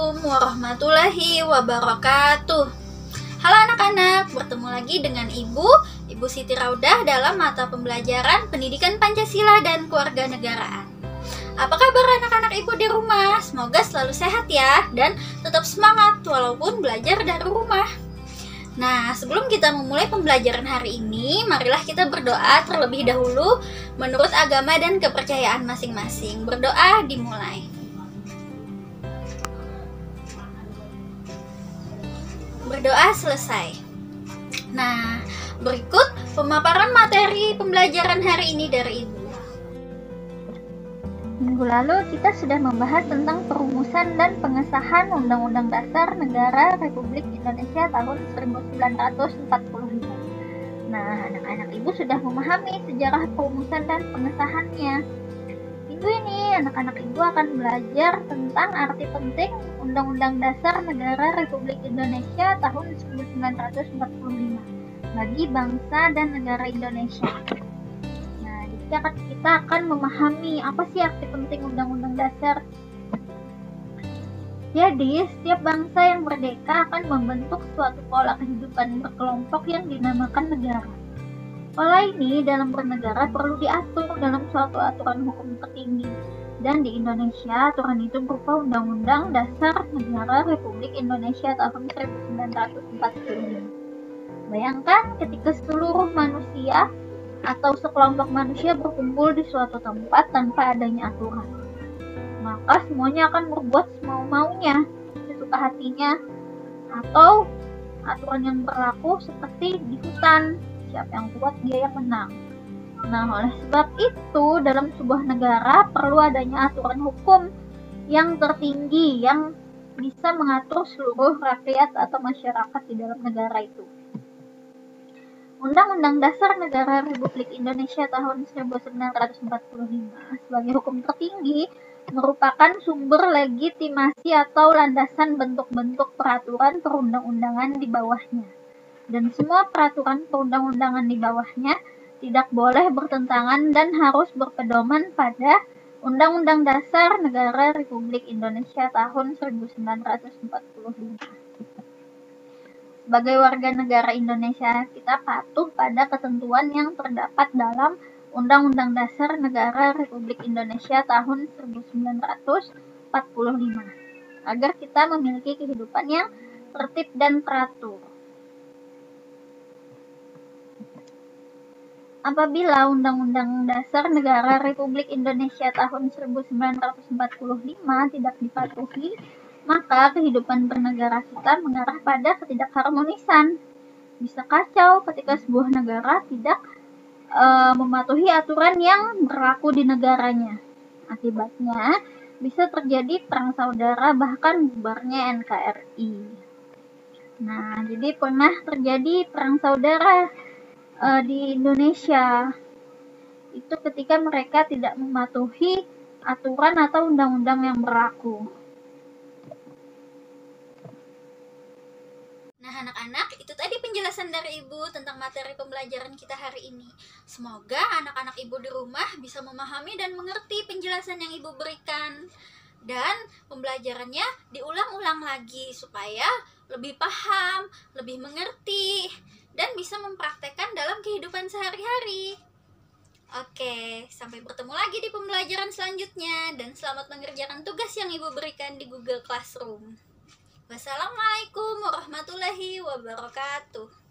Assalamualaikum warahmatullahi wabarakatuh. Halo anak-anak, bertemu lagi dengan Ibu Siti Raudah dalam mata pembelajaran Pendidikan Pancasila dan Kewarganegaraan. Apa kabar anak-anak Ibu di rumah? Semoga selalu sehat ya, dan tetap semangat walaupun belajar dari rumah. Nah, sebelum kita memulai pembelajaran hari ini, marilah kita berdoa terlebih dahulu menurut agama dan kepercayaan masing-masing. Berdoa dimulai. Berdoa selesai. Nah, berikut pemaparan materi pembelajaran hari ini dari Ibu. Minggu lalu kita sudah membahas tentang perumusan dan pengesahan Undang-Undang Dasar Negara Republik Indonesia tahun 1945. Nah, anak-anak Ibu sudah memahami sejarah perumusan dan pengesahannya. Minggu ini anak-anak Ibu akan belajar tentang arti penting Undang-Undang Dasar Negara Republik Indonesia tahun 1945 bagi bangsa dan negara Indonesia. Nah, jadi kita akan memahami apa sih arti penting Undang-Undang Dasar. Jadi, setiap bangsa yang merdeka akan membentuk suatu pola kehidupan berkelompok yang dinamakan negara. Pola ini dalam bernegara perlu diatur dalam suatu aturan hukum tertinggi. Dan di Indonesia, aturan itu berupa Undang-Undang Dasar Negara Republik Indonesia tahun 1945. Bayangkan ketika seluruh manusia atau sekelompok manusia berkumpul di suatu tempat tanpa adanya aturan. Maka semuanya akan berbuat semau-maunya, sesuka hatinya, atau aturan yang berlaku seperti di hutan, siapa yang kuat dia yang menang. Nah, oleh sebab itu dalam sebuah negara perlu adanya aturan hukum yang tertinggi yang bisa mengatur seluruh rakyat atau masyarakat di dalam negara itu. Undang-Undang Dasar Negara Republik Indonesia tahun 1945 sebagai hukum tertinggi merupakan sumber legitimasi atau landasan bentuk-bentuk peraturan perundang-undangan di bawahnya. Dan semua peraturan perundang-undangan di bawahnya tidak boleh bertentangan dan harus berpedoman pada Undang-Undang Dasar Negara Republik Indonesia tahun 1945. Sebagai warga negara Indonesia, kita patuh pada ketentuan yang terdapat dalam Undang-Undang Dasar Negara Republik Indonesia tahun 1945 agar kita memiliki kehidupan yang tertib dan teratur. Apabila Undang-Undang Dasar Negara Republik Indonesia tahun 1945 tidak dipatuhi, maka kehidupan bernegara kita mengarah pada ketidakharmonisan. Bisa kacau ketika sebuah negara tidak mematuhi aturan yang berlaku di negaranya. Akibatnya bisa terjadi perang saudara bahkan bubarnya NKRI. Nah, jadi pernah terjadi perang saudara di Indonesia itu ketika mereka tidak mematuhi aturan atau undang-undang yang berlaku. Nah anak-anak, itu tadi penjelasan dari Ibu tentang materi pembelajaran kita hari ini. Semoga anak-anak Ibu di rumah bisa memahami dan mengerti penjelasan yang Ibu berikan. Dan pembelajarannya diulang-ulang lagi supaya lebih paham, lebih mengerti, dan bisa mempraktekkan dalam kehidupan sehari-hari. Oke, sampai bertemu lagi di pembelajaran selanjutnya dan selamat mengerjakan tugas yang Ibu berikan di Google Classroom. Wassalamualaikum warahmatullahi wabarakatuh.